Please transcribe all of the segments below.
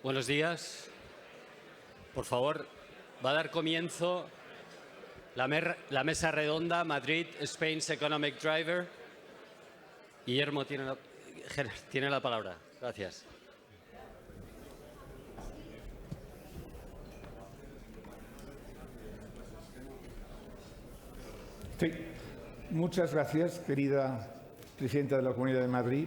Buenos días. Por favor, va a dar comienzo la mesa redonda Madrid, Spain's Economic Driver. Guillermo tiene la palabra. Gracias. Sí. Muchas gracias, querida presidenta de la Comunidad de Madrid,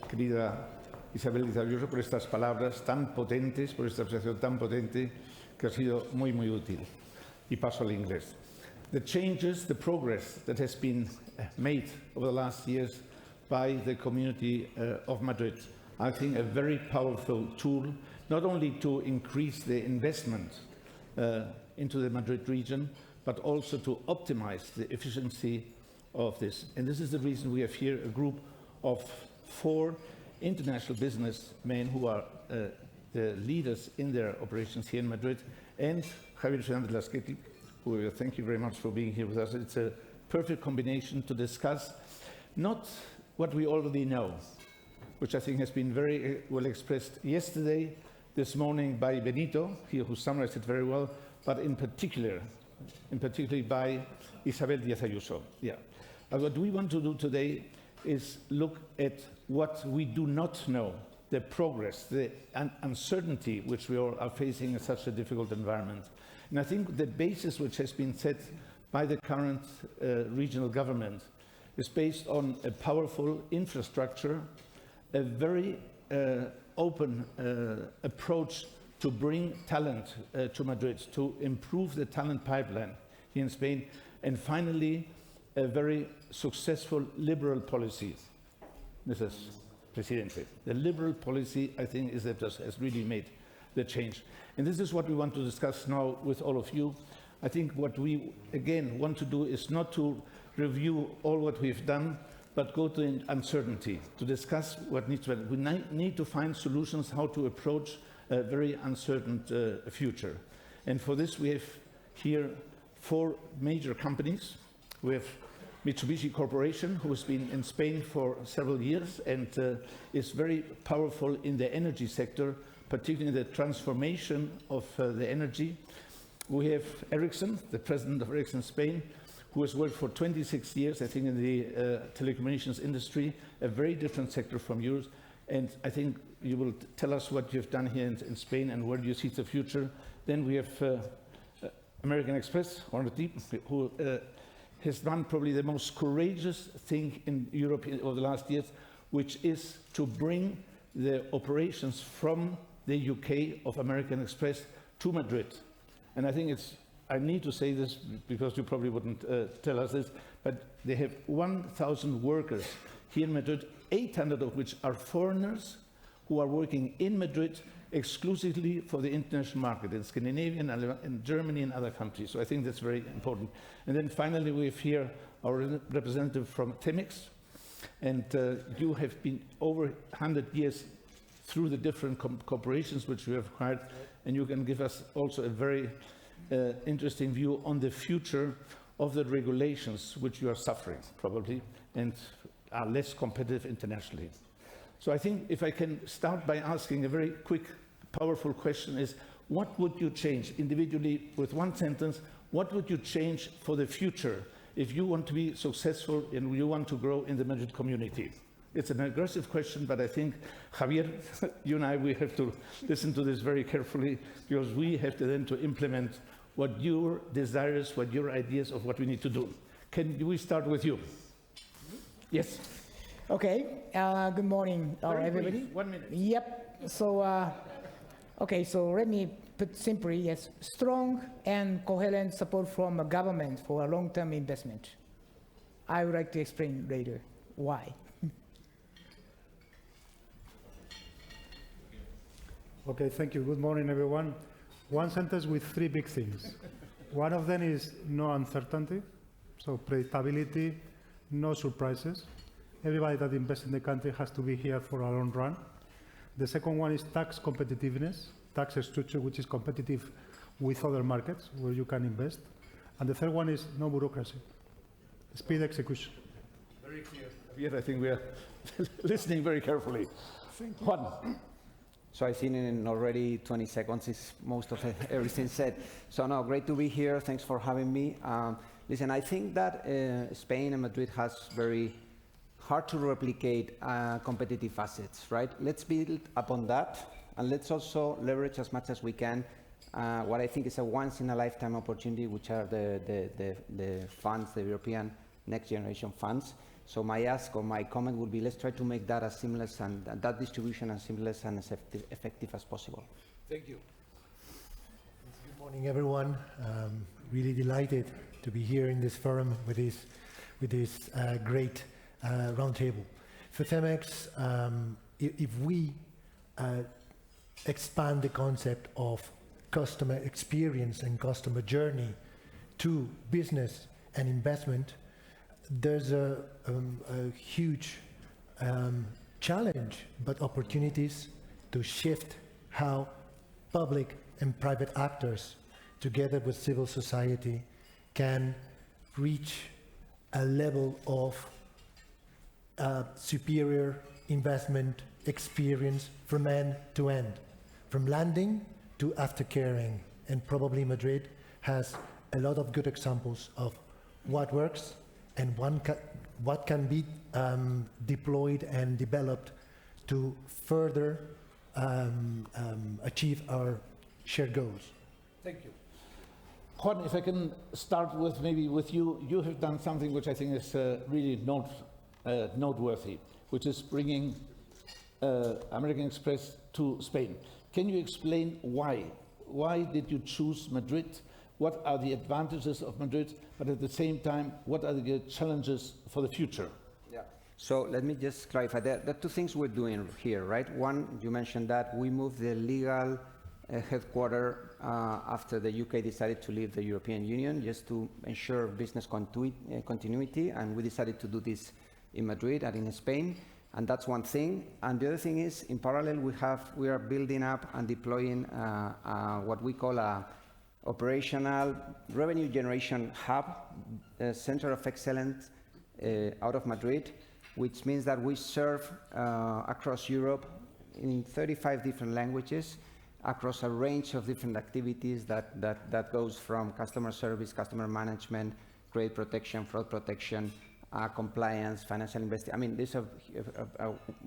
querida Isabel Díaz Ayuso, por estas palabras tan potentes, por esta presentación tan potente que ha sido muy, muy útil. Y paso al inglés. The changes, the progress that has been made over the last years by the community of Madrid, I think a very powerful tool, not only to increase the investment into the Madrid region, but also to optimize the efficiency of this. And this is the reason we have here a group of 4 international businessmen who are the leaders in their operations here in Madrid, and Javier Fernández-Lasqueti, who thank you very much for being here with us. It's a perfect combination to discuss not what we already know, which I think has been very well expressed yesterday, this morning by Benito, here who summarized it very well, but in particular by Isabel Díaz Ayuso. Yeah. What we want to do today is look at what we do not know, the progress, the uncertainty which we all are facing in such a difficult environment. And I think the basis which has been set by the current regional government is based on a powerful infrastructure, a very open approach to bring talent to Madrid, to improve the talent pipeline here in Spain, and finally, a very successful liberal policy. Mrs. Presidente. The liberal policy, I think, is that has really made the change. And this is what we want to discuss now with all of you. I think what we, again, want to do is not to review all what we've done, but go to uncertainty, to discuss what needs to be done. We need to find solutions how to approach a very uncertain future. And for this, we have here 4 major companies. We have Mitsubishi Corporation, who has been in Spain for several years and is very powerful in the energy sector, particularly in the transformation of the energy. We have Ericsson, the president of Ericsson Spain, who has worked for 26 years, I think, in the telecommunications industry, a very different sector from yours. And I think you will tell us what you've done here in Spain and where do you see the future. Then we have American Express, who has done probably the most courageous thing in Europe over the last years, which is to bring the operations from the UK of American Express to Madrid. And I think I need to say this because you probably wouldn't tell us this, but they have 1,000 workers here in Madrid, 800 of which are foreigners who are working in Madrid exclusively for the international market in Scandinavia, in Germany and other countries. So I think that's very important. And then finally, we have here our representative from Temix. And you have been over 100 years through the different corporations which we have acquired. And you can give us also a very interesting view on the future of the regulations which you are suffering, probably, and are less competitive internationally. So I think if I can start by asking a very quick, powerful question is, what would you change individually with one sentence? What would you change for the future if you want to be successful and you want to grow in the Madrid community? It's an aggressive question, but I think, Javier, you and I, we have to listen to this very carefully because we have to then to implement what your desires, what your ideas of what we need to do. Can we start with you? Yes. Okay, good morning, everybody. Brief, 1 minute. Yep, so, okay, so let me put simply, yes, strong and coherent support from a government for a long-term investment. I would like to explain later why. Okay, thank you. Good morning, everyone. One sentence with 3 big things. One of them is no uncertainty, so predictability, no surprises. Everybody that invests in the country has to be here for a long run. The second one is tax competitiveness, tax structure which is competitive with other markets where you can invest. And the third one is no bureaucracy, speed execution. Very clear. Javier, I think we are listening very carefully. Thank you. Juan. So I think in already 20 seconds is most of everything said. So no, great to be here. Thanks for having me. Listen, I think that Spain and Madrid has very hard to replicate competitive assets, right? Let's build upon that, and let's also leverage as much as we can what I think is a once-in-a-lifetime opportunity, which are the funds, the European next generation funds. So my ask or my comment would be, let's try to make that as seamless and that distribution as seamless and as effective as possible. Thank you. Good morning, everyone. Really delighted to be here in this forum with this great roundtable. For Cemex, if we expand the concept of customer experience and customer journey to business and investment, there's a huge challenge, but opportunities to shift how public and private actors, together with civil society, can reach a level of superior investment experience from end to end, from landing to aftercaring. And probably Madrid has a lot of good examples of what works and what can be deployed and developed to further achieve our shared goals. Thank you. Juan, if I can start with maybe with you. You have done something which I think is really noteworthy, which is bringing American Express to Spain. Can you explain why? Why did you choose Madrid? What are the advantages of Madrid, but at the same time, what are the challenges for the future? Yeah. So let me just clarify. There are two things we're doing here, right? One, you mentioned that we moved the legal headquarters after the UK decided to leave the European Union, just to ensure business continuity, and we decided to do this in Madrid and in Spain, and that's one thing. And the other thing is, in parallel, we are building up and deploying what we call a operational revenue generation hub, a center of excellence out of Madrid, which means that we serve across Europe in 35 different languages, across a range of different activities that goes from customer service, customer management, credit protection, fraud protection, compliance, financial investing. I mean, there's a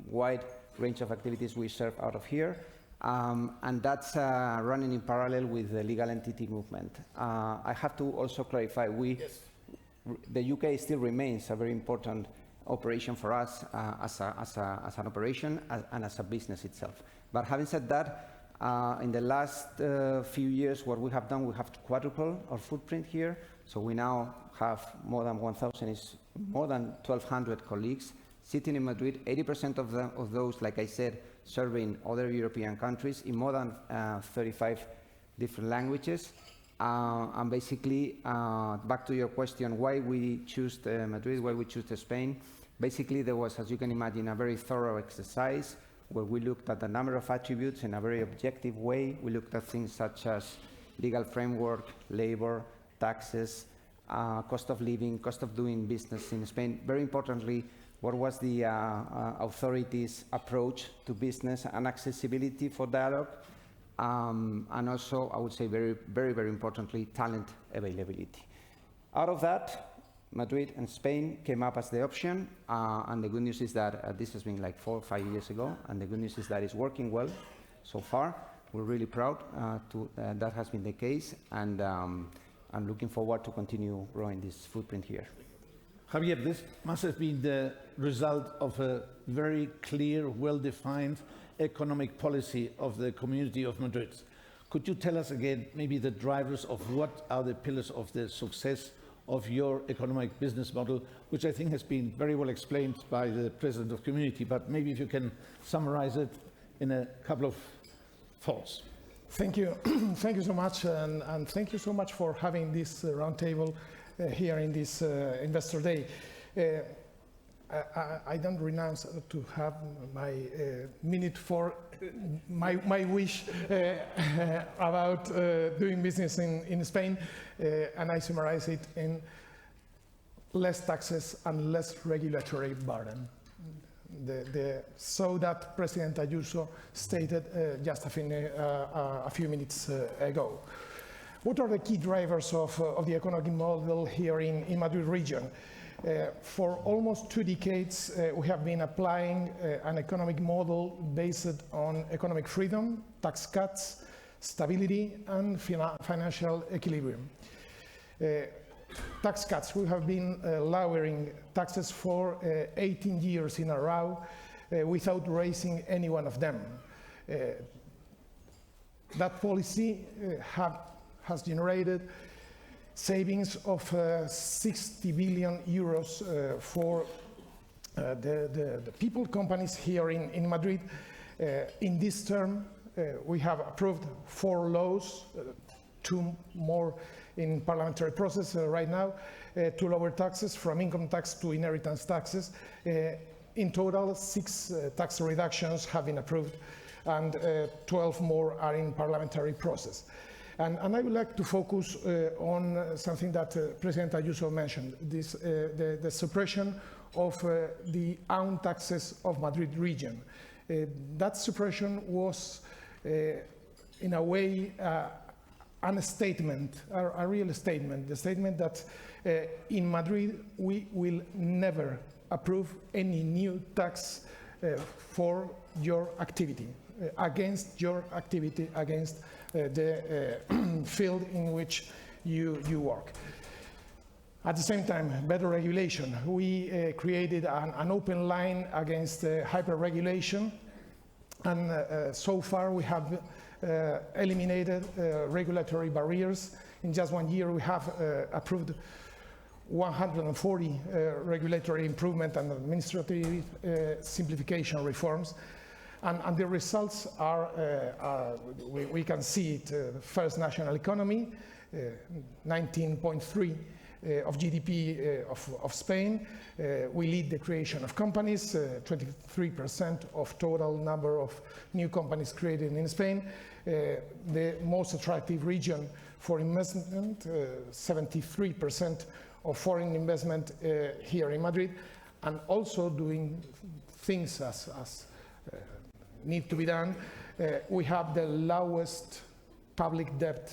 wide range of activities we serve out of here. And that's running in parallel with the legal entity movement. I have to also clarify, the UK still remains a very important operation for us as an operation and as a business itself. But having said that, in the last few years, what we have done, we have quadrupled our footprint here. So we now have more than 1,000, more than 1,200 colleagues sitting in Madrid. 80% of those, like I said, serving other European countries in more than 35 different languages. And basically, back to your question, why we choose Madrid, why we choose Spain. Basically, there was, as you can imagine, a very thorough exercise where we looked at a number of attributes in a very objective way. We looked at things such as legal framework, labor, taxes, cost of living, cost of doing business in Spain. Very importantly, what was the authorities' approach to business and accessibility for dialogue, and also, I would say, very, very, very importantly, talent availability. Out of that, Madrid and Spain came up as the option, and the good news is that this has been like 4 or 5 years ago, and the good news is that it's working well so far. We're really proud that has been the case, and I'm looking forward to continue growing this footprint here. Javier, this must have been the result of a very clear, well-defined economic policy of the Community of Madrid. Could you tell us again maybe the drivers of what are the pillars of the success of your economic business model, which I think has been very well explained by the President of Community, but maybe if you can summarize it in a couple of thoughts. Thank you. Thank you so much, and thank you so much for having this roundtable here in this Investor Day. I don't renounce to have my minute for my wish about doing business in Spain, and I summarize it in less taxes and less regulatory burden. so that President Ayuso stated just a few minutes ago. What are the key drivers of the economic model here in Madrid region? For almost 2 decades, we have been applying an economic model based on economic freedom, tax cuts, stability, and financial equilibrium. Tax cuts, we have been lowering taxes for 18 years in a row without raising any one of them. That policy has generated savings of 60 billion euros for the people, companies here in Madrid. In this term, we have approved 4 laws, 2 more in parliamentary process right now, to lower taxes from income tax to inheritance taxes. In total, 6 tax reductions have been approved, and 12 more are in parliamentary process. And I would like to focus on something that President Ayuso mentioned, the suppression of the own taxes of Madrid region. That suppression was, in a way, a statement, a real statement, the statement that in Madrid we will never approve any new tax for your activity, against your activity, against the field in which you work. At the same time, better regulation. We created an open line against hyper-regulation, and so far we have eliminated regulatory barriers. In just 1 year, we have approved 140 regulatory improvement and administrative simplification reforms. And the results are, we can see it, first national economy, 19.3 of GDP of Spain. We lead the creation of companies, 23% of total number of new companies created in Spain. The most attractive region for investment, 73% of foreign investment here in Madrid, and also doing things as need to be done. We have the lowest public debt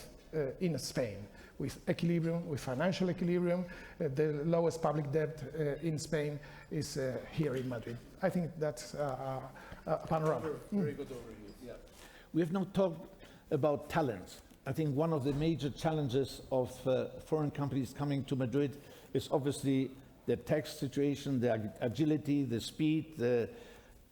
in Spain, with equilibrium, with financial equilibrium. The lowest public debt in Spain is here in Madrid. I think that's a panorama. Very good overview. Yeah. We have now talked about talent. I think one of the major challenges of foreign companies coming to Madrid is obviously the tax situation, the agility, the speed,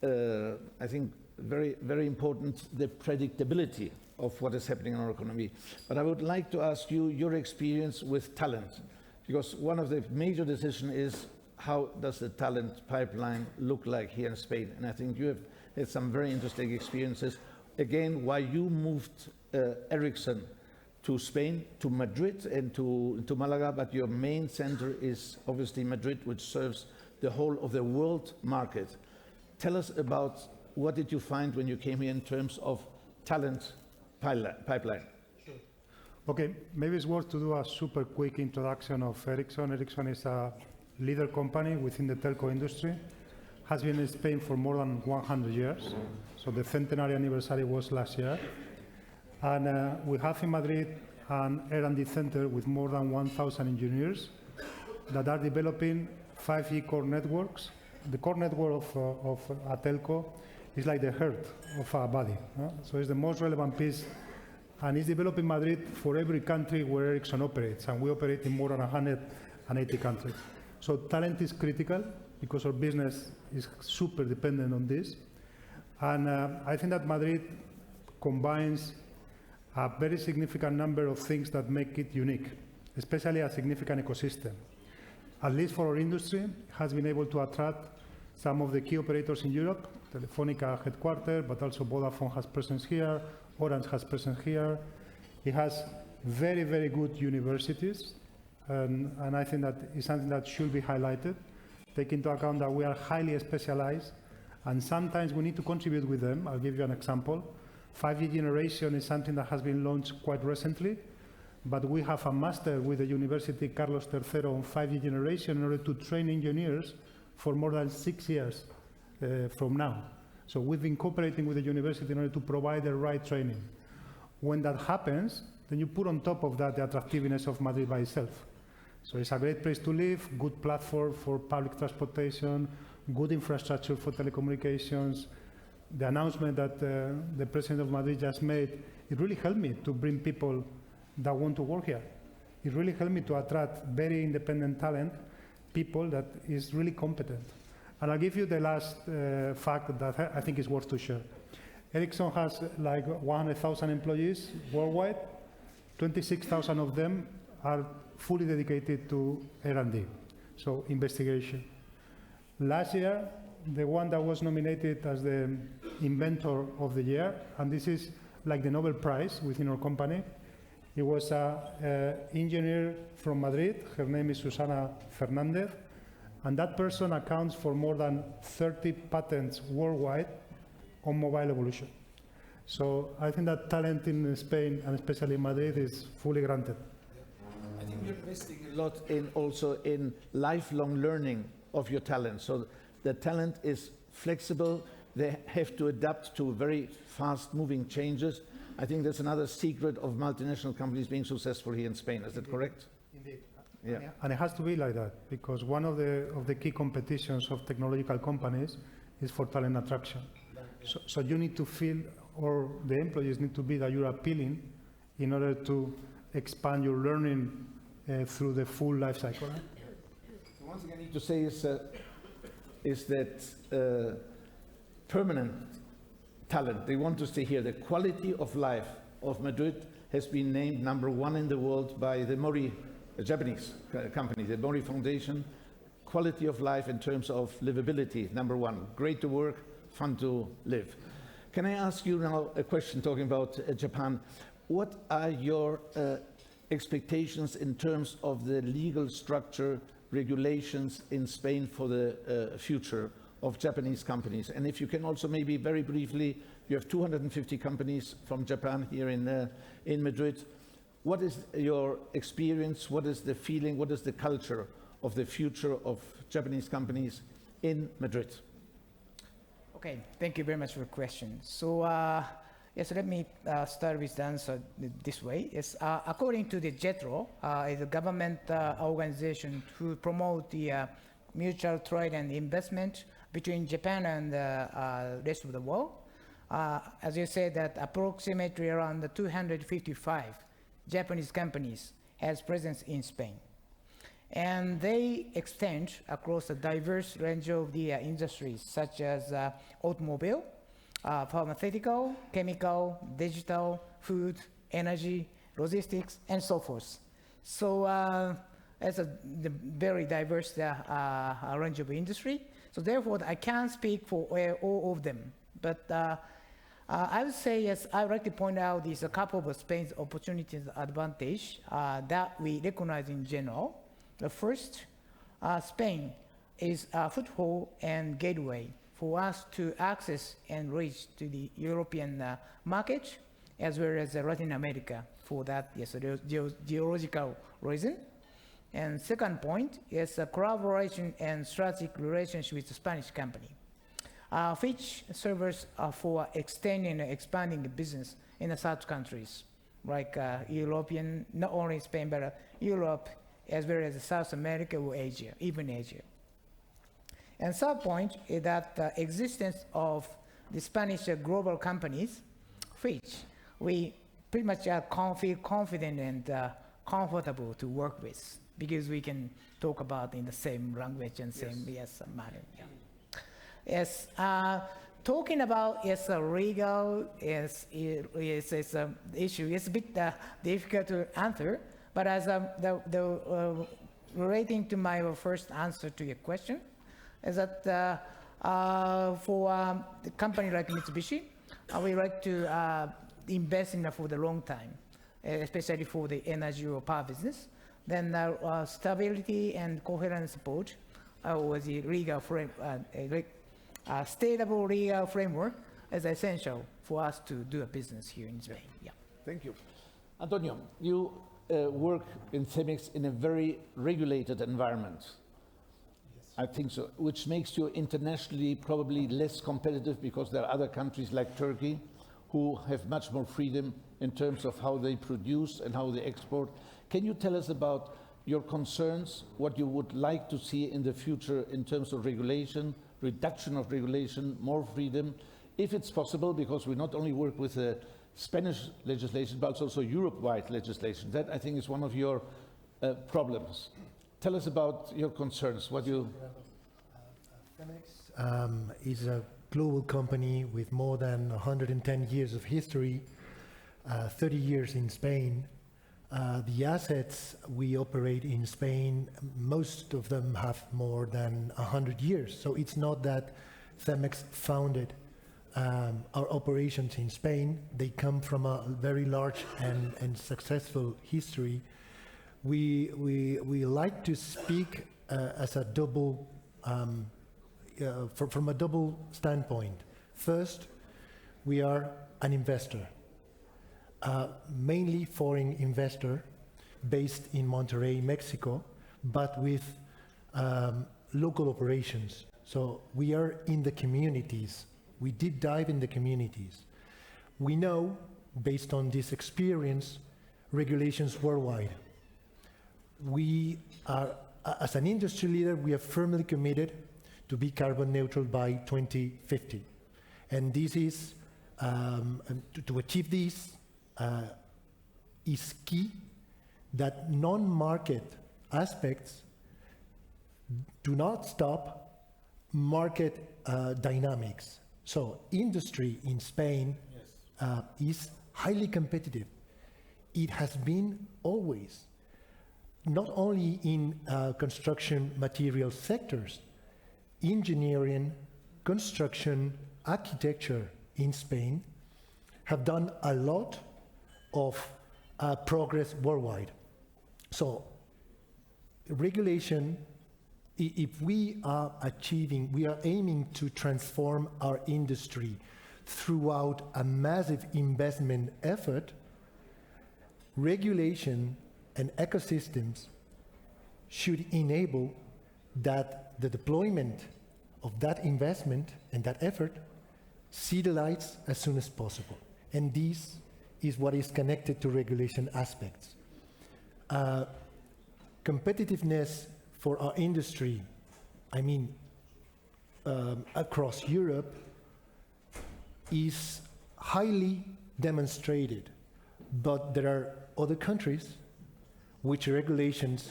I think very, very important, the predictability of what is happening in our economy. But I would like to ask you your experience with talent, because one of the major decisions is how does the talent pipeline look like here in Spain? And I think you have had some very interesting experiences. Again, why you moved Ericsson to Spain, to Madrid and to Malaga, but your main center is obviously Madrid, which serves the whole of the world market. Tell us about what did you find when you came here in terms of talent pipeline? Sure. Okay, maybe it's worth to do a super quick introduction of Ericsson. Ericsson is a leader company within the telco industry, has been in Spain for more than 100 years. So the centenary anniversary was last year. And we have in Madrid an R&D center with more than 1,000 engineers that are developing 5G core networks. The core network of a telco is like the heart of our body. So it's the most relevant piece, and it's developed in Madrid for every country where Ericsson operates, and we operate in more than 180 countries. So talent is critical because our business is super dependent on this. And I think that Madrid combines a very significant number of things that make it unique, especially a significant ecosystem. At least for our industry, has been able to attract some of the key operators in Europe, Telefónica headquarters, but also Vodafone has presence here, Orange has presence here. It has very, very good universities, and I think that is something that should be highlighted. Take into account that we are highly specialized, and sometimes we need to contribute with them. I'll give you an example. 5G generation is something that has been launched quite recently, but we have a master with the University Carlos III on 5G generation in order to train engineers for more than 6 years from now. So we've been cooperating with the university in order to provide the right training. When that happens, then you put on top of that the attractiveness of Madrid by itself. So it's a great place to live, good platform for public transportation, good infrastructure for telecommunications. The announcement that the President of Madrid just made, it really helped me to bring people that want to work here. It really helped me to attract very independent talent, people that is really competent. And I'll give you the last fact that I think is worth to share. Ericsson has like 100,000 employees worldwide. 26,000 of them are fully dedicated to R&D, so investigation. Last year, the one that was nominated as the Inventor of the Year, and this is like the Nobel Prize within our company, it was an engineer from Madrid. Her name is Susana Fernandez, and that person accounts for more than 30 patents worldwide on mobile evolution. So I think that talent in Spain, and especially in Madrid, is fully granted. I think you're investing a lot also in lifelong learning of your talent. So the talent is flexible. They have to adapt to very fast-moving changes. I think that's another secret of multinational companies being successful here in Spain. Is that correct? Indeed. Yeah. And it has to be like that, because one of the key competitions of technological companies is for talent attraction. So you need to feel, or the employees need to be that you're appealing in order to expand your learning through the full life cycle. So one thing I need to say is that permanent talent, they want to stay here. The quality of life of Madrid has been named #1 in the world by the Mori, a Japanese company, the Mori Foundation. Quality of life in terms of livability, #1. Great to work, fun to live. Can I ask you now a question talking about Japan? What are your expectations in terms of the legal structure, regulations in Spain for the future of Japanese companies? And if you can also maybe very briefly, you have 250 companies from Japan here in Madrid. What is your experience? What is the feeling? What is the culture of the future of Japanese companies in Madrid? Okay, thank you very much for the question. So, yes, let me start with the answer this way. Yes, according to the JETRO, is a government organization to promote the mutual trade and investment between Japan and the rest of the world. As you said, that approximately around 255 Japanese companies has presence in Spain. And they extend across a diverse range of the industries, such as automobile, pharmaceutical, chemical, digital, food, energy, logistics, and so forth. So it's a very diverse range of industry. So therefore, I can't speak for all of them. But I would say, yes, I would like to point out these a couple of Spain's opportunities advantage that we recognize in general. The first, Spain is a foothold and gateway for us to access and reach to the European market, as well as Latin America for that, yes, geological reason. And second point is a collaboration and strategic relationship with the Spanish company, which serves for extending and expanding the business in the South countries, like European, not only Spain, but Europe, as well as South America or Asia, even Asia. And third point is that the existence of the Spanish global companies, which we pretty much feel confident and comfortable to work with, because we can talk about in the same language and same manner. Yeah. Yes, talking about legal is an issue. It's a bit difficult to answer. But as relating to my first answer to your question, is that for the company like Mitsubishi, we like to invest in for the long time, especially for the energy or power business. Then stability and coherent support with the legal stable legal framework is essential for us to do a business here in Spain. Yeah. Thank you. Antonio, you work in CEMEX in a very regulated environment. Yes. I think so, which makes you internationally probably less competitive because there are other countries like Turkey who have much more freedom in terms of how they produce and how they export. Can you tell us about your concerns, what you would like to see in the future in terms of regulation, reduction of regulation, more freedom, if it's possible, because we not only work with Spanish legislation, but also Europe-wide legislation. That, I think, is one of your problems. Tell us about your concerns, what you... Cemex is a global company with more than 110 years of history, 30 years in Spain. The assets we operate in Spain, most of them have more than 100 years. So it's not that Cemex founded our operations in Spain. They come from a very large and successful history. We like to speak as a double, from a double standpoint. First, we are an investor, mainly foreign investor based in Monterrey, Mexico, but with local operations. So we are in the communities. We deep dive in the communities. We know, based on this experience, regulations worldwide. We are, as an industry leader, we are firmly committed to be carbon neutral by 2050. And this is, to achieve this, is key that non-market aspects do not stop market dynamics. So industry in Spain is highly competitive. It has been always, not only in construction material sectors, engineering, construction, architecture in Spain have done a lot of progress worldwide. So regulation, if we are aiming to transform our industry throughout a massive investment effort, regulation and ecosystems should enable that the deployment of that investment and that effort see the lights as soon as possible. And this is what is connected to regulation aspects. Competitiveness for our industry, I mean, across Europe, is highly demonstrated, but there are other countries which regulations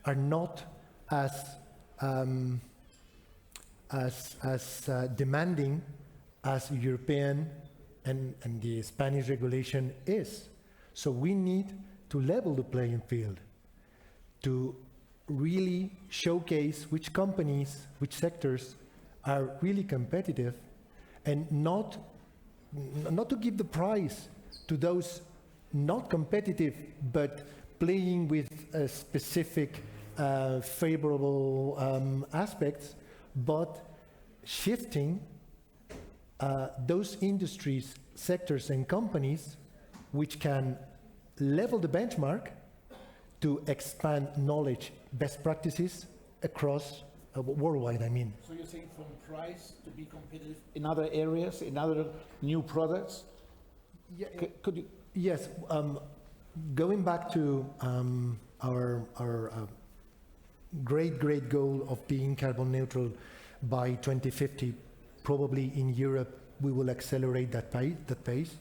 are not as demanding as European and the Spanish regulation is. So we need to level the playing field to really showcase which companies, which sectors are really competitive, and not to give the prize to those not competitive but playing with specific favorable aspects, but shifting those industries, sectors and companies which can level the benchmark to expand knowledge, best practices across worldwide, I mean. So you're saying from price to be competitive in other areas, in other new products? Yeah, Could you? Yes, going back to our great goal of being carbon neutral by 2050, probably in Europe we will accelerate that pace.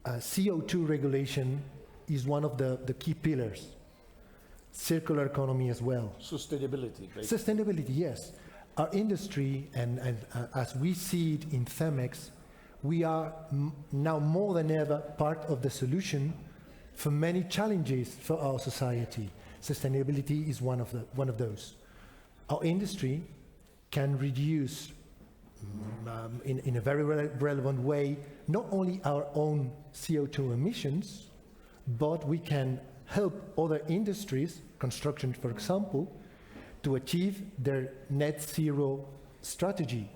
CO2 regulation is one of the key pillars. Circular economy as well. Sustainability, right? Sustainability, yes. Our industry, and as we see it in Cemex, we are now more than ever part of the solution for many challenges for our society. Sustainability is one of those. Our industry can reduce in a very relevant way not only our own CO2 emissions, but we can help other industries, construction for example, to achieve their net zero strategy.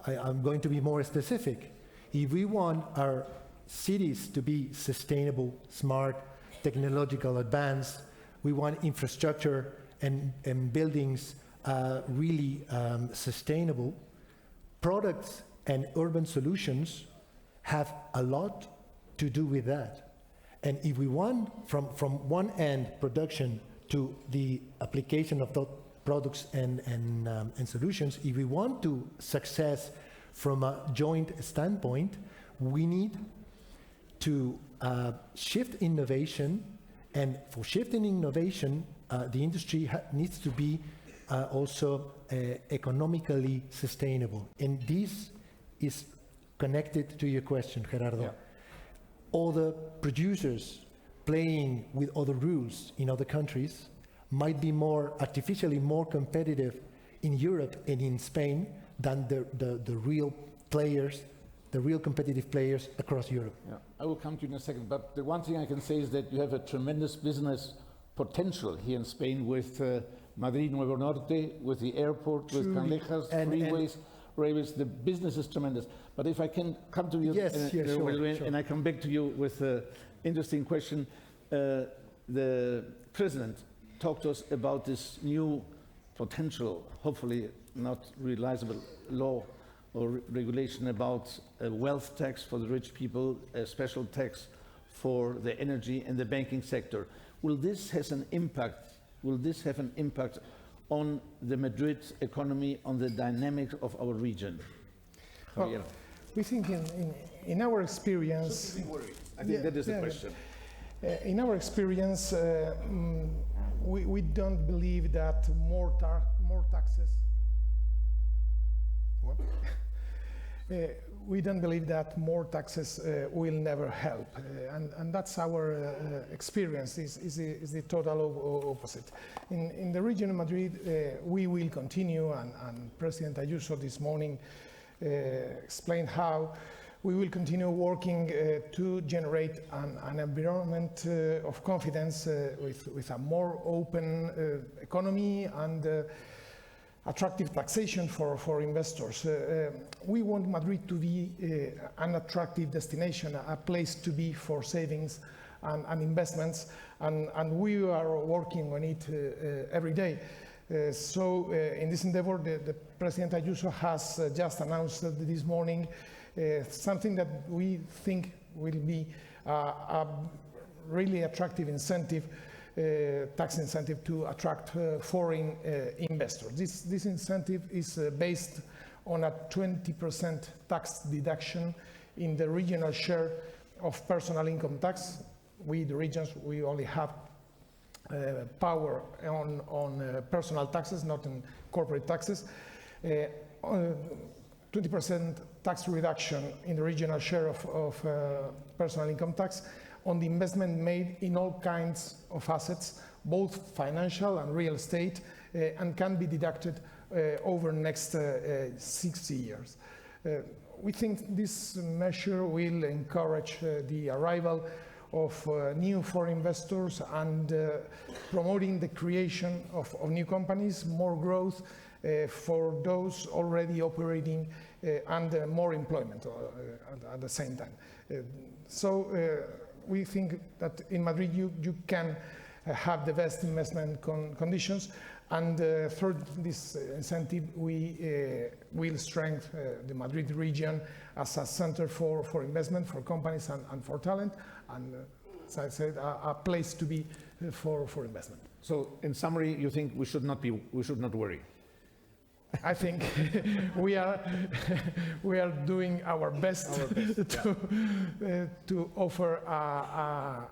I'm going to be more specific. If we want our cities to be sustainable, smart, technological advanced, We want infrastructure and buildings really sustainable. Products and urban solutions have a lot to do with that. And if we want, from one end, production to the application of those products and solutions, if we want to success from a joint standpoint, we need to shift innovation, and for shifting innovation, the industry needs to be also economically sustainable. And this is connected to your question, Gerardo. Yeah. Other producers playing with other rules in other countries might be artificially more competitive in Europe and in Spain than the real players, the real competitive players across Europe. Yeah, I will come to you in a second, but the one thing I can say is that you have a tremendous business potential here in Spain with Madrid Nuevo Norte, with the airport, with Canalejas, freeways, railways. The business is tremendous. But if I can come to you, and I come back to you with an interesting question. The President talked to us about this new potential, hopefully not realizable law or regulation about a wealth tax for the rich people, a special tax for the energy and the banking sector. Will this have an impact? Will this have an impact on the Madrid economy, on the dynamics of our region? Well, we think in our experience... I think that is the question. In our experience, we don't believe that more taxes... we don't believe that more taxes will never help, and that's our experience. Is the total opposite. In the region of Madrid, we will continue, and President Ayuso this morning explained how we will continue working to generate an environment of confidence with a more open economy and attractive taxation for investors. We want Madrid to be an attractive destination, a place to be for savings and investments, and we are working on it every day. So in this endeavor, the President Ayuso has just announced this morning something that we think will be a really attractive incentive, tax incentive to attract foreign investors. This incentive is based on a 20% tax deduction in the regional share of personal income tax. We, the regions, we only have power on personal taxes, not in corporate taxes. 20% tax reduction in the regional share of personal income tax on the investment made in all kinds of assets, both financial and real estate, and can be deducted over the next 60 years. We think this measure will encourage the arrival of new foreign investors and promoting the creation of new companies, more growth for those already operating, and more employment at the same time. So we think that in Madrid you can have the best investment conditions, and through this incentive we will strengthen the Madrid region as a center for investment, for companies and for talent, and as I said, a place to be for investment. So in summary, you think we should not worry? I think we are doing our best, to offer a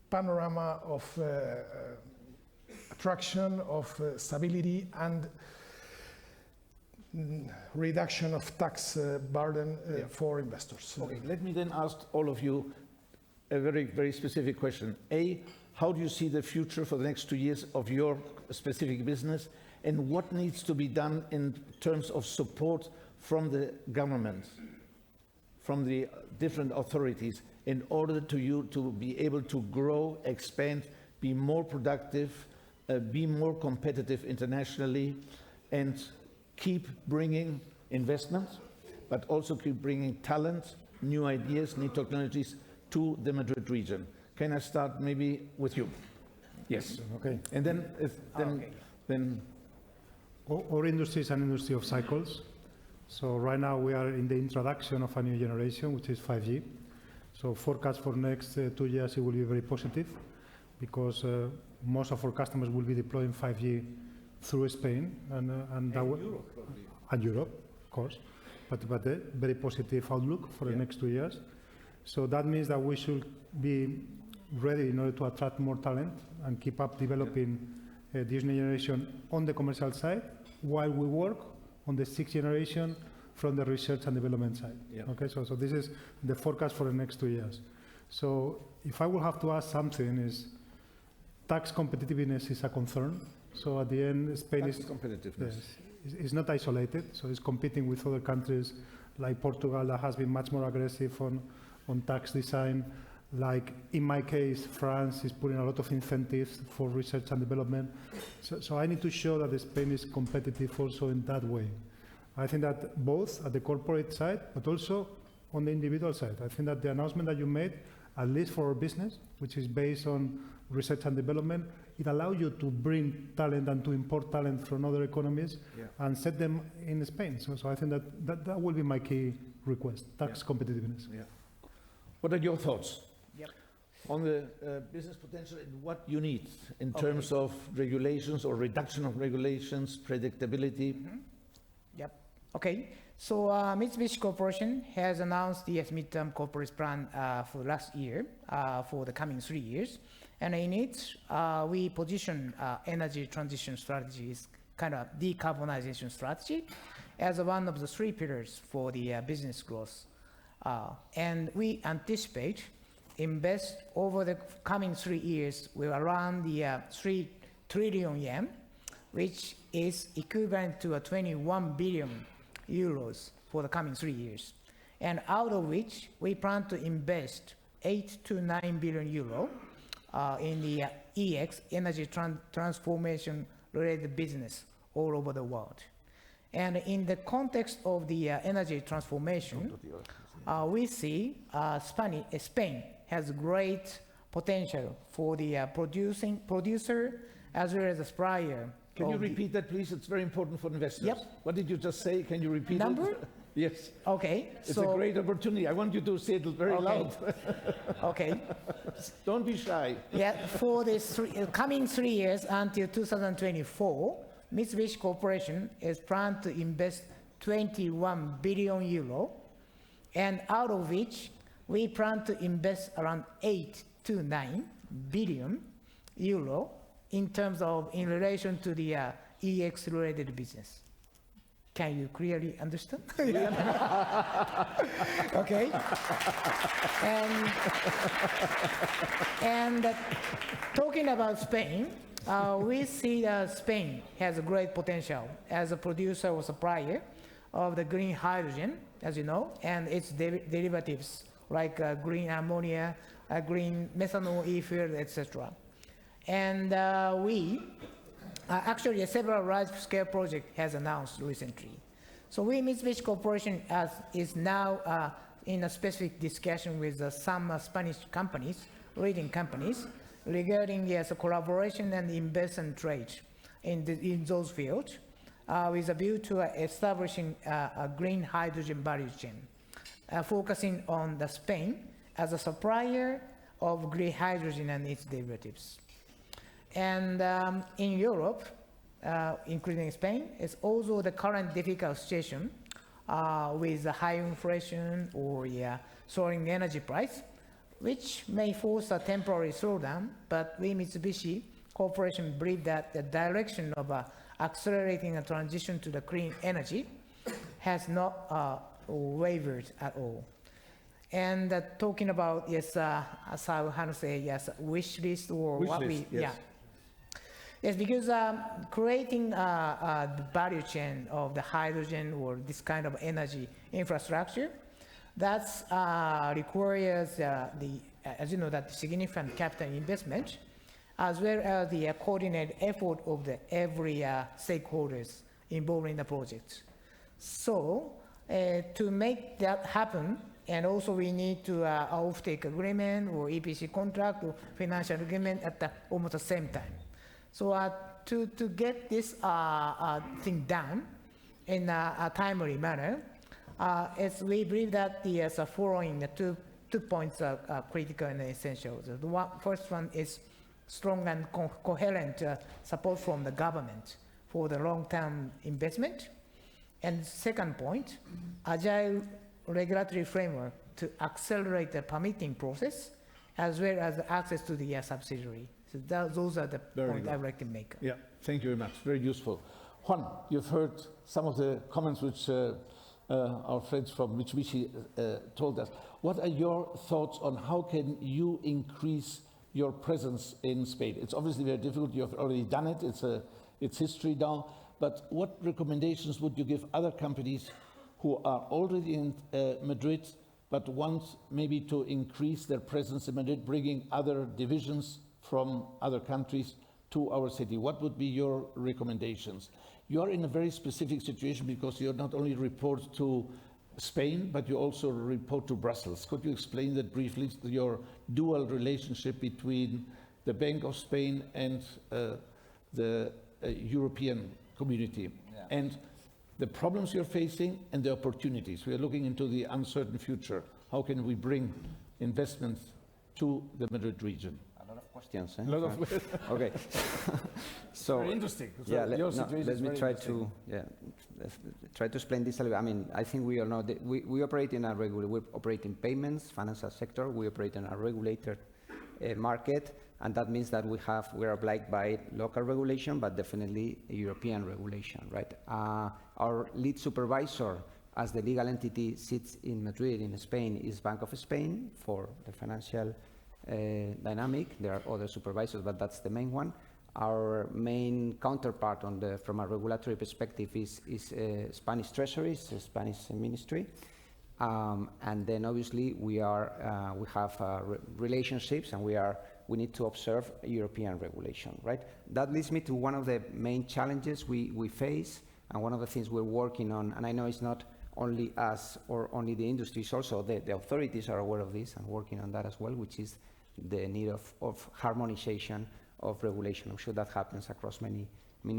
panorama of attraction, of stability, and reduction of tax burden for investors. Okay, let me then ask all of you a very, very specific question. A, how do you see the future for the next 2 years of your specific business? And what needs to be done in terms of support from the government, from the different authorities, in order to you to be able to grow, expand, be more productive, be more competitive internationally, and keep bringing investment, but also keep bringing talent, new ideas, new technologies to the Madrid region? can I start maybe with you? Yes. Okay. And then, Okay. then Our industry is an industry of cycles. So right now we are in the introduction of a new generation, which is 5G. So forecast for next 2 years, it will be very positive because most of our customers will be deploying 5G through Spain and Europe, probably. And Europe, of course. But a very positive outlook for the next 2 years. So that means that we should be ready in order to attract more talent and keep up developing this new generation on the commercial side while we work on the 6th generation from the research and development side. Yeah. Okay, so this is the forecast for the next 2 years. So if I will have to ask something is tax competitiveness is a concern. So at the end, Spain tax is competitiveness. yes, it's not isolated. So it's competing with other countries like Portugal that has been much more aggressive on tax design. Like in my case, France is putting a lot of incentives for research and development. So I need to show that Spain is competitive also in that way. I think that both at the corporate side, but also on the individual side. I think that the announcement that you made, at least for our business, which is based on research and development, it allows you to bring talent and to import talent from other economies and set them in Spain. So I think that will be my key request, tax competitiveness. Yeah. What are your thoughts? Yep. On the business potential and what you need in terms of regulations or reduction of regulations, predictability? Yep. Okay. So Mitsubishi Corporation has announced the midterm corporate plan for last year for the coming 3 years. And in it, we position energy transition strategies, kind of decarbonization strategy, as one of the 3 pillars for the business growth. And we anticipate invest over the coming 3 years with around the 3 trillion yen, which is equivalent to 21 billion euros for the coming 3 years. And out of which we plan to invest 8 to 9 billion euro in the EX, energy transformation related business all over the world. And in the context of the energy transformation, we see Spain has great potential for the producer as well as a supplier. Can you repeat that, please? It's very important for investors. Yep. What did you just say? Can you repeat Number? it? Yes. Okay. It's a great opportunity. I want you to say it very loud. Okay. Don't be shy. Yeah, for this coming 3 years until 2024, Mitsubishi Corporation is planned to invest 21 billion euro, and out of which we plan to invest around 8 to 9 billion euro in relation to the EX related business. Can you clearly understand? Okay. And talking about Spain, we see that Spain has a great potential as a producer or supplier of the green hydrogen, as you know, and its derivatives like green ammonia, green methanol, e-fuel, etc. And actually several large-scale projects has announced recently. So we, Mitsubishi Corporation, is now in a specific discussion with some Spanish companies, leading companies, regarding collaboration and investment trade in those fields, with a view to establishing a green hydrogen value chain, focusing on the Spain as a supplier of green hydrogen and its derivatives. And in Europe, including Spain, is also the current difficult situation with the high inflation or soaring energy price, which may force a temporary slowdown, but we Mitsubishi Corporation believe that the direction of accelerating a transition to the clean energy has not wavered at all. And talking about, wish list or Wish what list, we, yes. Yes, because creating the value chain of the hydrogen or this kind of energy infrastructure, that requires as you know, that significant capital investment, as well as the coordinated effort of the every stakeholders involved in the project. So to make that happen, And also we need to off-take agreement or EPC contract or financial agreement at almost the same time. So to get this thing done in a timely manner, we believe that the following two points are critical and essential. The first one is strong and coherent support from the government for the long-term investment. And second point, agile regulatory framework to accelerate the permitting process as well as access to the subsidiary. So those are the points I would like to make. Yeah, thank you very much. Very useful. Juan, you've heard some of the comments which our friends from Mitsubishi told us. What are your thoughts on how can you increase your presence in Spain? It's obviously very difficult. You have already done it. It's history now. But what recommendations would you give other companies who are already in Madrid but want maybe to increase their presence in Madrid, bringing other divisions from other countries to our city? What would be your recommendations? You're in a very specific situation because you not only report to Spain, but you also report to Brussels. Could you explain that briefly, your dual relationship between the Bank of Spain and the European community? Yeah. And the problems you're facing and the opportunities. We are looking into the uncertain future. How can we bring investments to the Madrid region? A lot of questions. A lot of okay. So very interesting. So yeah, let me try to explain this a little bit. I mean, I think we all know that we operate in we operate in payments, financial sector. We operate in a regulated market, and that means that we are obliged by local regulation, but definitely European regulation, right? Our lead supervisor, as the legal entity sits in Madrid, in Spain, is Bank of Spain for the financial dynamic. There are other supervisors, but that's the main one. Our main counterpart from a regulatory perspective is Spanish Treasury, Spanish Ministry. And then obviously we have relationships, and we need to observe European regulation, right? That leads me to one of the main challenges we face, and one of the things we're working on, and I know it's not only us or only the industry, it's also the authorities are aware of this and working on that as well, which is the need of harmonization of regulation. I'm sure that happens across many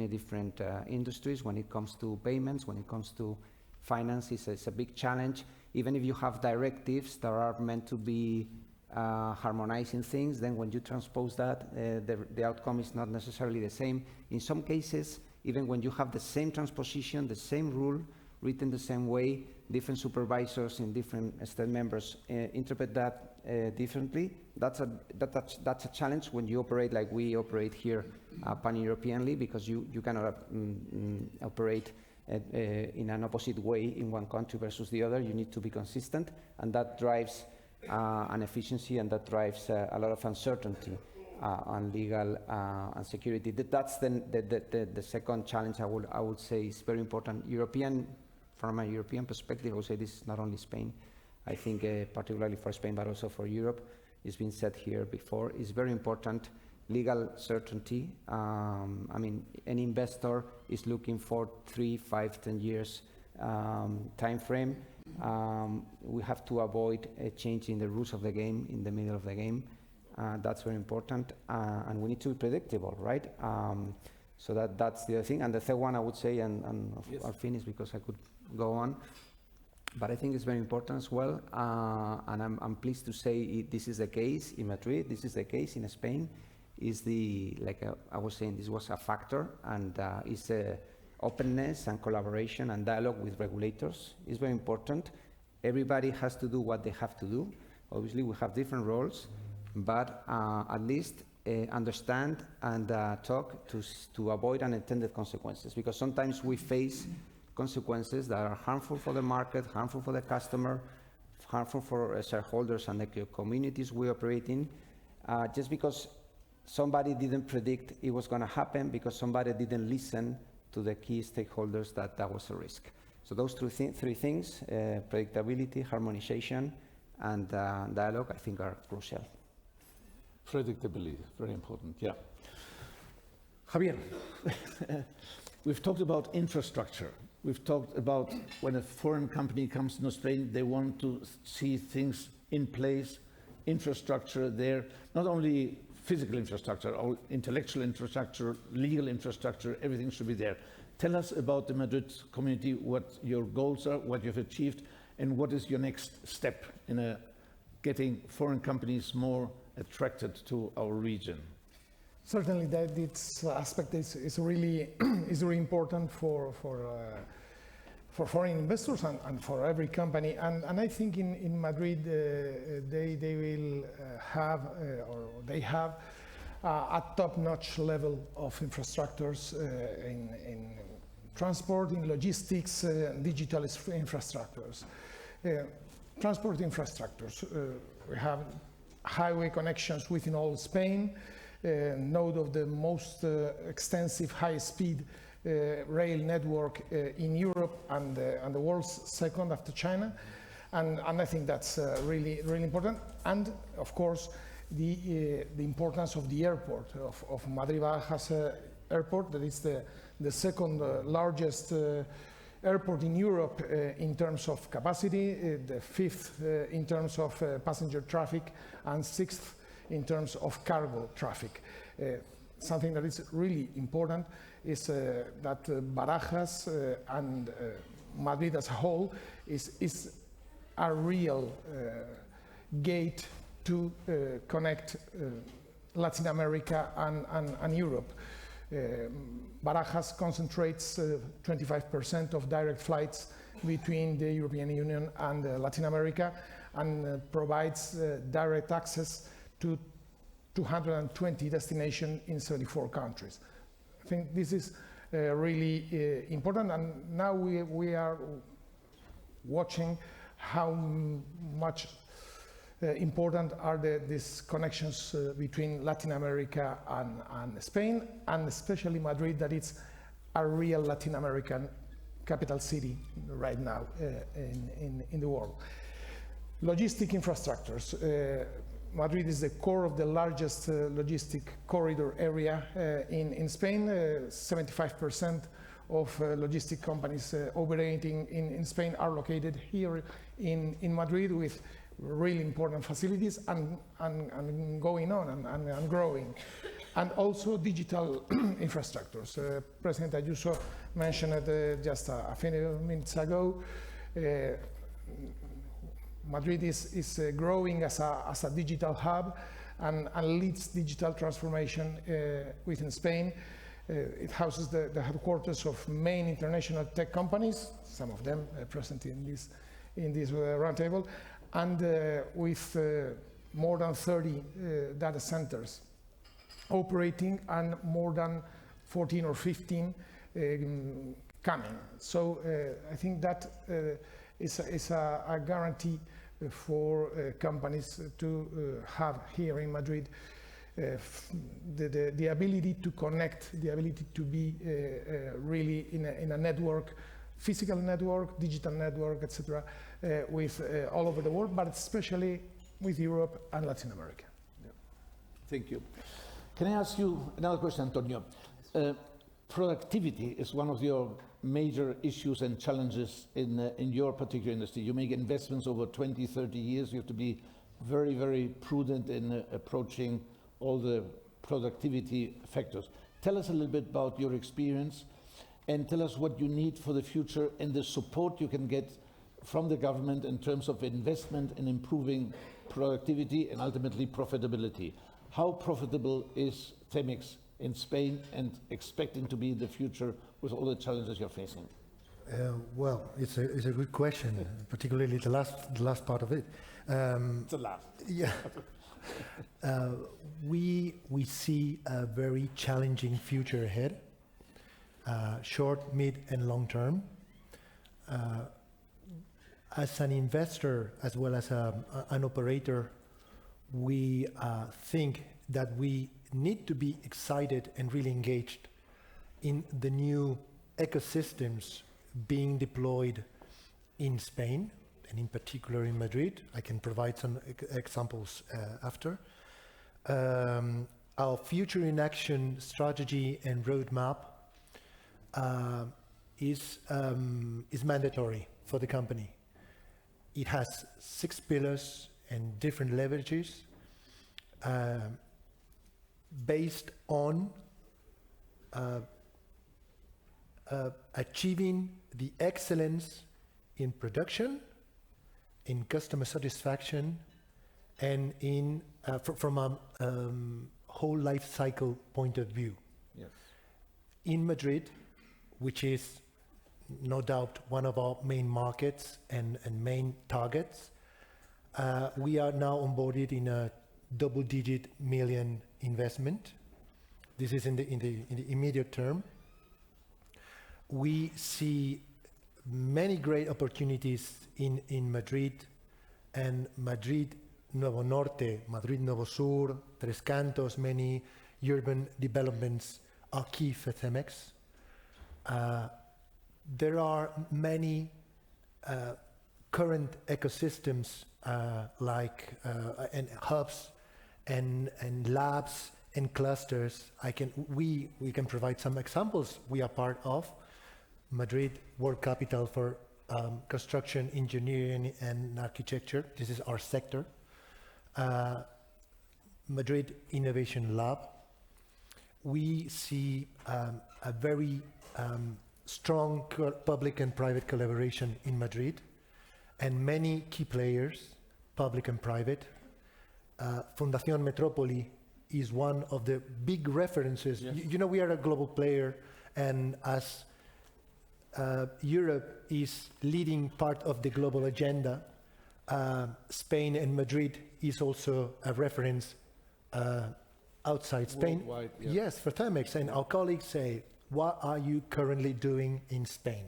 different industries. When it comes to payments, when it comes to finance, it's a big challenge. Even if you have directives that are meant to be harmonizing things, then when you transpose that, the outcome is not necessarily the same. In some cases, even when you have the same transposition, the same rule, written the same way, different supervisors in different state members interpret that differently. That's a challenge when you operate like we operate here pan-Europeanly, because you cannot operate in an opposite way in one country versus the other. You need to be consistent, and that drives an efficiency, and that drives a lot of uncertainty on legal and security. That's the second challenge I would say is very important. From a European perspective, I would say this is not only Spain. I think particularly for Spain, but also for Europe, it's been said here before, is very important. Legal certainty. I mean, any investor is looking for 3, 5, 10 years time frame. We have to avoid a change in the rules of the game in the middle of the game. That's very important, and we need to be predictable, right? So that's the other thing. And the third one I would say, and yes, I'll finish because I could go on, but I think it's very important as well, and I'm pleased to say this is the case in Madrid, this is the case in Spain, I was saying, this was a factor, and it's openness and collaboration and dialogue with regulators is very important. Everybody has to do what they have to do. Obviously, we have different roles, but at least understand and talk to avoid unintended consequences, because sometimes we face consequences that are harmful for the market, harmful for the customer, harmful for shareholders and the communities we operate in, just because somebody didn't predict it was going to happen, because somebody didn't listen to the key stakeholders that was a risk. So those three things, predictability, harmonization, and dialogue, I think are crucial. Predictability, very important, yeah. Javier, we've talked about infrastructure, We've talked about when a foreign company comes to Spain, they want to see things in place, infrastructure there, not only physical infrastructure, or intellectual infrastructure, legal infrastructure, everything should be there. Tell us about the Madrid community, what your goals are, what you've achieved, and what is your next step in getting foreign companies more attracted to our region. Certainly, this aspect is really is really important for foreign investors and for every company. And I think in Madrid they will have or they have a top-notch level of infrastructures in transport, in logistics, digital infrastructures. Transport infrastructures. We have highway connections within all Spain, node of the most extensive high-speed rail network in Europe and the world's second after China. And I think that's really important. And of course, the importance of the airport, of Madrid-Barajas airport, that is the second largest airport in Europe in terms of capacity, the fifth in terms of passenger traffic, and sixth in terms of cargo traffic. Something that is really important is that Barajas and Madrid as a whole is a real gate to connect Latin America and Europe. Barajas concentrates 25% of direct flights between the European Union and Latin America, and provides direct access to 220 destinations in 74 countries. I think this is really important, and now we are watching how much important are these connections between Latin America and Spain, and especially Madrid, that it's a real Latin American capital city right now in the world. Logistic infrastructures. Madrid is the core of the largest logistic corridor area in Spain. 75% of logistic companies operating in Spain are located here in Madrid, with really important facilities and going on and growing. And also digital infrastructures. President Ayuso mentioned it just a few minutes ago. Madrid is growing as a digital hub and leads digital transformation within Spain. It houses the headquarters of main international tech companies, some of them present in this roundtable, and with more than 30 data centers operating, and more than 14 or 15 coming. So I think that is a guarantee for companies to have here in Madrid the ability to connect, the ability to be really in a network, physical network, digital network, etc., with all over the world, but especially with Europe and Latin America. Yeah. Thank you. Can I ask you another question, Antonio? Productivity is one of your major issues and challenges in your particular industry. You make investments over 20, 30 years. You have to be very, very prudent in approaching all the productivity factors. Tell us a little bit about your experience, and tell us what you need for the future and the support you can get from the government in terms of investment in improving productivity and ultimately profitability. How profitable is CEMEX in Spain and expecting to be in the future with all the challenges you're facing? Well, it's a good question, particularly the last part of it. The last. Yeah. We see a very challenging future ahead, short, mid, and long term. As an investor, as well as an operator, we think that we need to be excited and really engaged in the new ecosystems being deployed in Spain, and in particular in Madrid. I can provide some examples after. Our Future in Action strategy and roadmap is mandatory for the company. It has 6 pillars and different leverages based on achieving the excellence in production, in customer satisfaction, and in from a whole life cycle point of view. Yes. In Madrid, which is no doubt one of our main markets and main targets, we are now onboarded in a double-digit million investment. This is in the immediate term. We see many great opportunities in Madrid, and Madrid Nuevo Norte, Madrid Nuevo Sur, Tres Cantos, many urban developments are key for CEMEX. There are many current ecosystems like and hubs and labs and clusters. We can provide some examples. We are part of Madrid World Capital for Construction, Engineering and Architecture. This is our sector. Madrid Innovation Lab. We see a very strong public and private collaboration in Madrid, and many key players, public and private. Fundación Metrópoli is one of the big references. Yes. You know, we are a global player, and as Europe is leading part of the global agenda, Spain and Madrid is also a reference outside Spain. Worldwide, yeah. Yes, for CEMEX. And our colleagues say, what are you currently doing in Spain?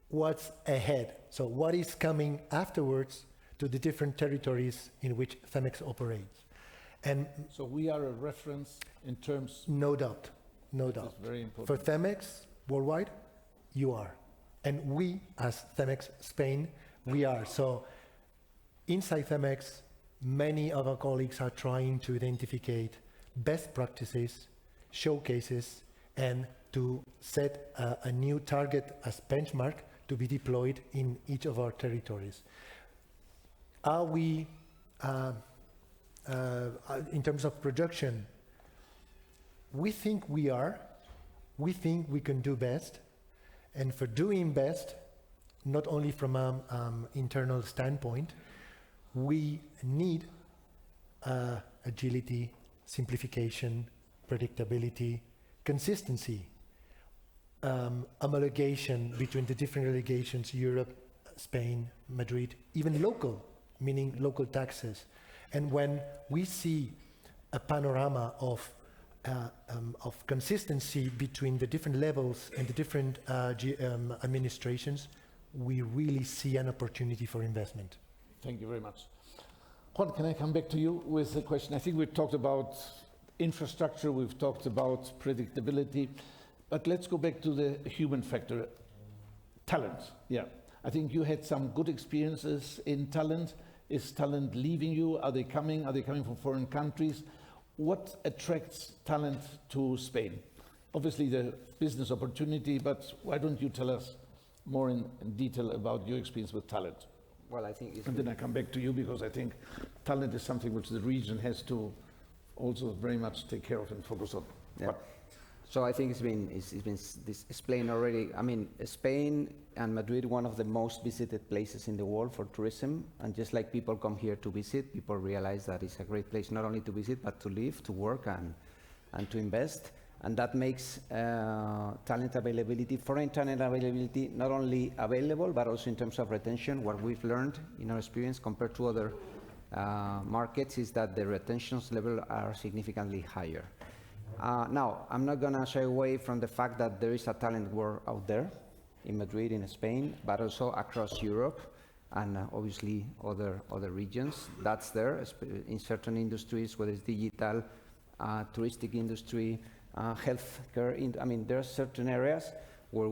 What's ahead? So what is coming afterwards to the different territories in which CEMEX operates? And So we are a reference in terms. no doubt, no This doubt. is very important. For CEMEX worldwide, you are. And we, as CEMEX Spain, we are. So inside CEMEX, many of our colleagues are trying to identify best practices, showcases, and to set a new target as benchmark to be deployed in each of our territories. Are we, in terms of production, we think we are. We think we can do best. And for doing best, not only from an internal standpoint, we need agility, simplification, predictability, consistency, homologation between the different delegations, Europe, Spain, Madrid, even local, meaning local taxes. And when we see a panorama of consistency between the different levels and the different administrations, we really see an opportunity for investment. Thank you very much. Juan, can I come back to you with a question? I think we've talked about infrastructure, we've talked about predictability, but let's go back to the human factor. Talent, yeah. I think you had some good experiences in talent. Is talent leaving you? Are they coming? Are they coming from foreign countries? What attracts talent to Spain? Obviously the business opportunity, but why don't you tell us more in detail about your experience with talent? Well, I think it's And then I come back to you, because I think talent is something which the region has to also very much take care of and focus on. Yeah. But So I think it's been explained already. I mean, Spain and Madrid, one of the most visited places in the world for tourism. And just like people come here to visit, people realize that it's a great place not only to visit, but to live, to work, and to invest. And that makes talent availability, foreign talent availability, not only available, but also in terms of retention. What we've learned in our experience compared to other markets is that the retention level are significantly higher. Now, I'm not going to shy away from the fact that there is a talent war out there in Madrid, in Spain, but also across Europe and obviously other regions. That's there in certain industries, whether it's digital, touristic industry, healthcare. I mean, there are certain areas where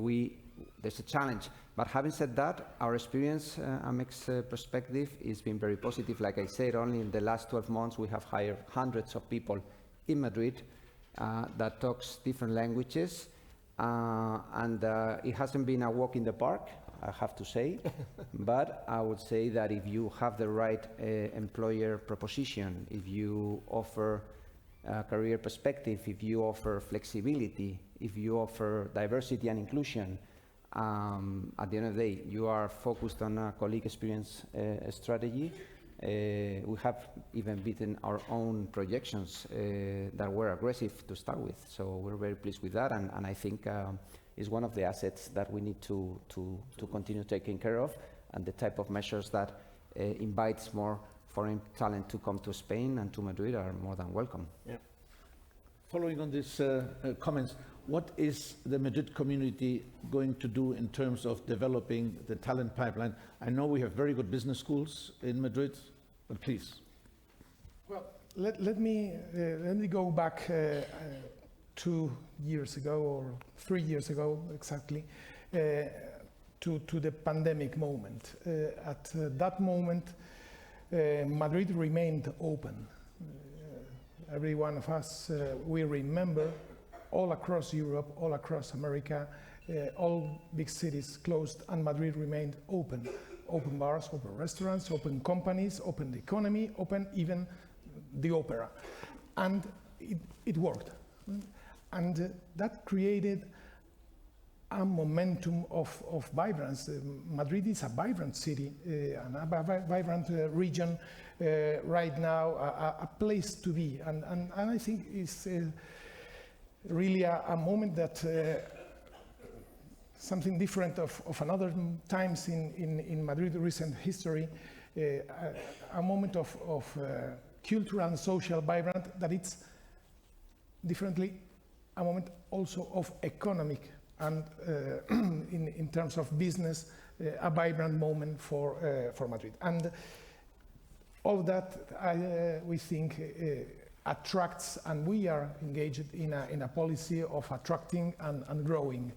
there's a challenge. But having said that, our experience, Amex perspective, has been very positive. Like I said, only in the last 12 months, we have hired hundreds of people in Madrid that talks different languages, and it hasn't been a walk in the park, I have to say, but I would say that if you have the right employer proposition, if you offer career perspective, if you offer flexibility, if you offer diversity and inclusion, at the end of the day, you are focused on a colleague experience strategy. We have even beaten our own projections that were aggressive to start with. So we're very pleased with that, and I think is one of the assets that we need to continue taking care of, and the type of measures that invites more foreign talent to come to Spain and to Madrid are more than welcome. Yeah. Following on these comments, what is the Madrid community going to do in terms of developing the talent pipeline? I know we have very good business schools in Madrid, but please. Well, let me go back 2 years ago, or 3 years ago exactly, to the pandemic moment. At that moment, Madrid remained open. Every one of us, we remember all across Europe, all across America, all big cities closed and Madrid remained open. Open bars, open restaurants, open companies, open the economy, open even the opera. And it worked. And that created a momentum of vibrance. Madrid is a vibrant city and a vibrant region right now, a place to be. And I think it's really a moment that something different of another times in Madrid recent history, a moment of cultural and social vibrant, that it's differently a moment also of economic and in terms of business, a vibrant moment for Madrid. And all that we think attracts, and we are engaged in a policy of attracting and growing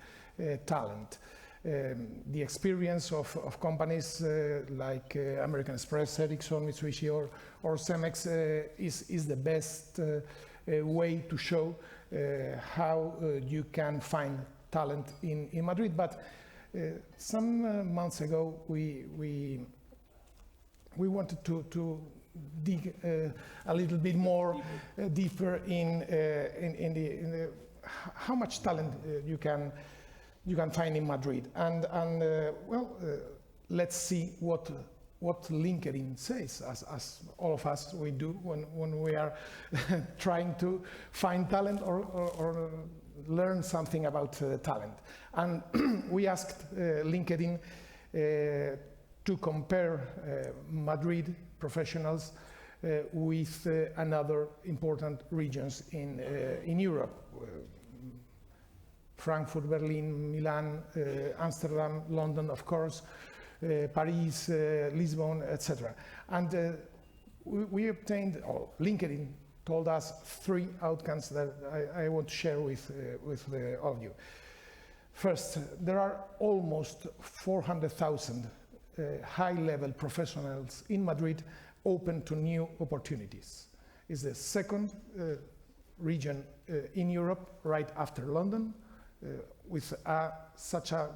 talent. The experience of companies like American Express, Ericsson, Mitsubishi, or Cemex is the best way to show how you can find talent in Madrid. But some months ago, we wanted to dig a little bit more deeper in the how much talent you can find in Madrid, and let's see what LinkedIn says, as all of us we do when we are trying to find talent or learn something about talent. And we asked LinkedIn to compare Madrid professionals with another important regions in Europe. Frankfurt, Berlin, Milan, Amsterdam, London, of course, Paris, Lisbon, etc. And we obtained, or LinkedIn told us 3 outcomes that I want to share with all of you. First, there are almost 400,000 high-level professionals in Madrid open to new opportunities. It's the second region in Europe, right after London, with such an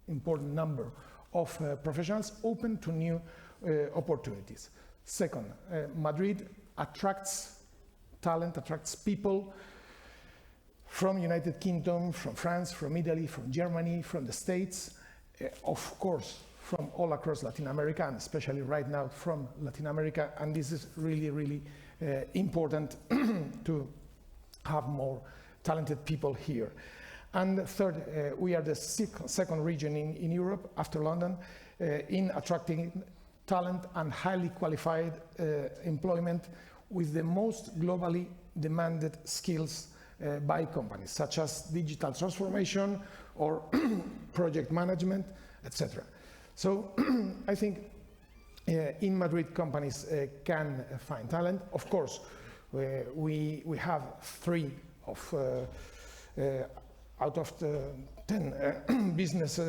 important number of professionals open to new opportunities. Second, Madrid attracts talent, attracts people from United Kingdom, from France, from Italy, from Germany, from the States, of course, from all across Latin America, and especially right now from Latin America. And this is really, really important to have more talented people here. And third, we are the second region in Europe, after London, in attracting talent and highly qualified employment with the most globally demanded skills by companies, such as digital transformation or project management, etc. So I think in Madrid companies can find talent. Of course, we have 3 of out of the 10 business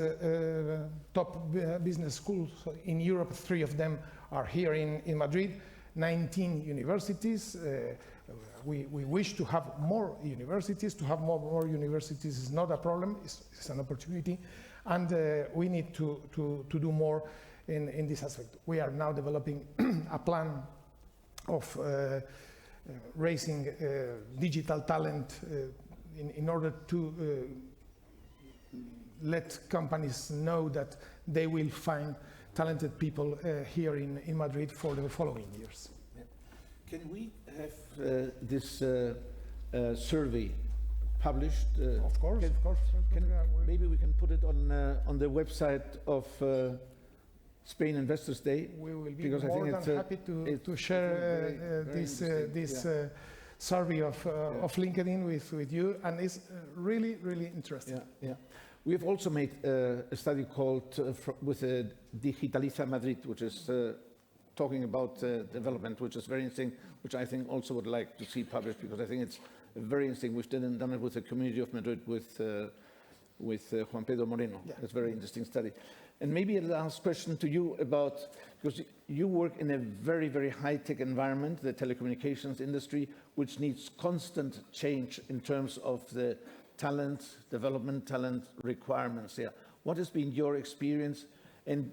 top business schools in Europe. 3 of them are here in Madrid. 19 universities. We wish to have more universities. To have more universities is not a problem, it's an opportunity. And we need to do more in this aspect. We are now developing a plan of raising digital talent in order to let companies know that they will find talented people here in Madrid for the following years. Yeah. Can we have this survey published? Of course. Maybe we can put it on the website of Spain Investors Day. We will be because I more think than happy to share this survey of LinkedIn with you, and it's really interesting. Yeah. We have also made a study called with Digitaliza Madrid, which is talking about development, which is very interesting, which I think also would like to see published, because I think it's very interesting. We've done it with the community of Madrid with Juan Pedro Moreno. Yeah. It's a very interesting study. And maybe a last question to you about, because you work in a very high-tech environment, the telecommunications industry, which needs constant change in terms of the talent development, talent requirements. Yeah. What has been your experience, and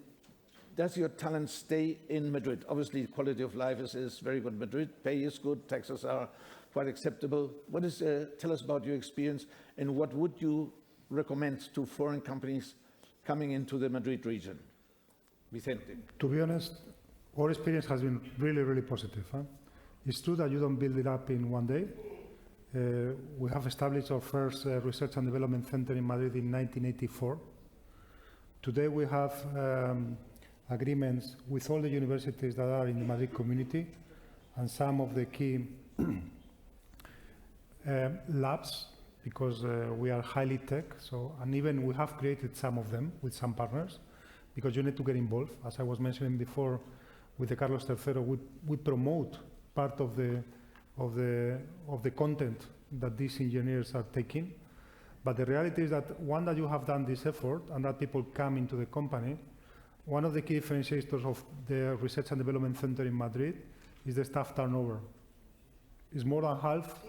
does your talent stay in Madrid? Obviously, quality of life is very good in Madrid, pay is good, taxes are quite acceptable. What is, tell us about your experience, and what would you recommend to foreign companies coming into the Madrid region? Vicente. To be honest, our experience has been really positive. It's true that you don't build it up in one day. We have established our first research and development center in Madrid in 1984. Today we have agreements with all the universities that are in the Madrid community and some of the key labs, because we are highly tech, and even we have created some of them with some partners, because you need to get involved. As I was mentioning before, with the Carlos III, we promote part of the content that these engineers are taking. But the reality is that one, that you have done this effort and that people come into the company, one of the key differentiators of the Research and Development Center in Madrid is the staff turnover. It's more than half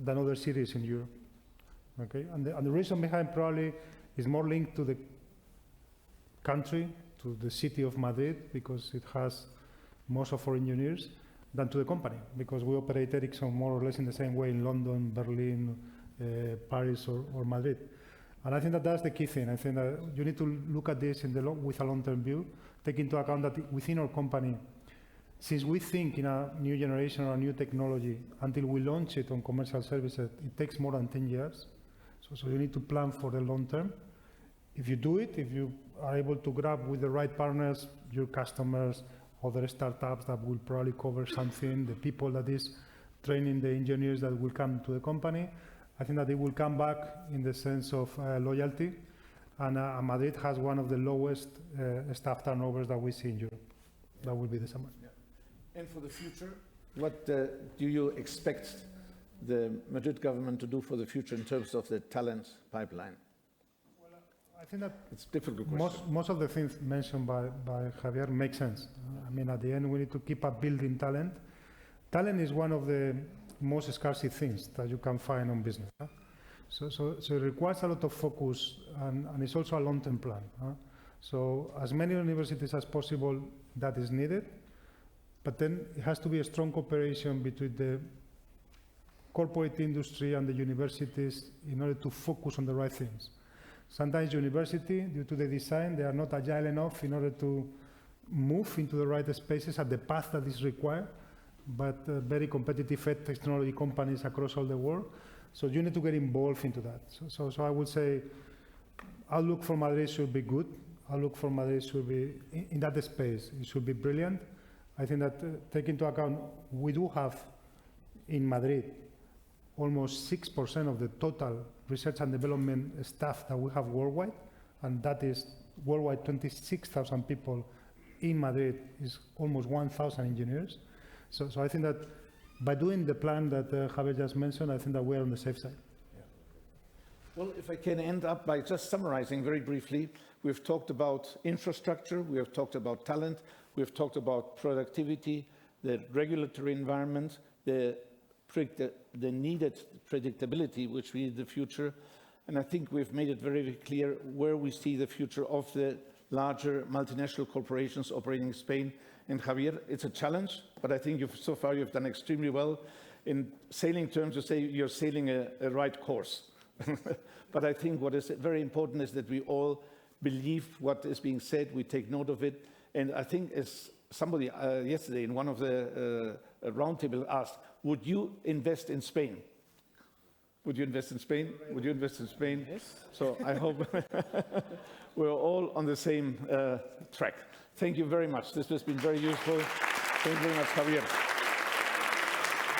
than other cities in Europe. Okay? And the reason behind probably is more linked to the country, to the city of Madrid, because it has most of our engineers, than to the company, because we operate Ericsson more or less in the same way in London, Berlin, Paris, or Madrid. And I think that that's the key thing. I think that you need to look at this with a long-term view, take into account that within our company, since we think in a new generation or a new technology, until we launch it on commercial services, it takes more than 10 years. So you need to plan for the long term. If you do it, if you are able to grab with the right partners, your customers, other startups that will probably cover something, the people that is training the engineers that will come to the company, I think that they will come back in the sense of loyalty. And Madrid has one of the lowest staff turnovers that we see in Europe. That will be the summary. Yeah. And for the future, what do you expect the Madrid government to do for the future in terms of the talent pipeline? Well, I think that it's a difficult question. Most of the things mentioned by Javier make sense. I mean, at the end, we need to keep up building talent. Talent is one of the most scarce things that you can find on business. So it requires a lot of focus, and it's also a long-term plan. So as many universities as possible, that is needed, but then it has to be a strong cooperation between the corporate industry and the universities in order to focus on the right things. Sometimes university, due to the design, they are not agile enough in order to move into the right spaces at the path that is required, but very competitive technology companies across all the world. So you need to get involved into that. So I would say outlook for Madrid should be good. Outlook for Madrid should be, in that space, it should be brilliant. I think that take into account, we do have in Madrid almost 6% of the total research and development staff that we have worldwide, and that is worldwide 26,000 people. In Madrid is almost 1,000 engineers. So I think that by doing the plan that Javier just mentioned, I think that we're on the safe side. Yeah. Well, if I can end up by just summarizing very briefly, we've talked about infrastructure, we have talked about talent, we have talked about productivity, the regulatory environment, the needed predictability which we need in the future. And I think we've made it very, very clear where we see the future of the larger multinational corporations operating in Spain. And Javier, it's a challenge, but I think so far you've done extremely well. In sailing terms, you say you're sailing a right course. But I think what is very important is that we all believe what is being said, we take note of it. And I think as somebody yesterday in one of the roundtable asked, would you invest in Spain? Would you invest in Spain? Would you invest in Spain? Yes. So I hope we're all on the same track. Thank you very much. This has been very useful. Thank you very much, Javier.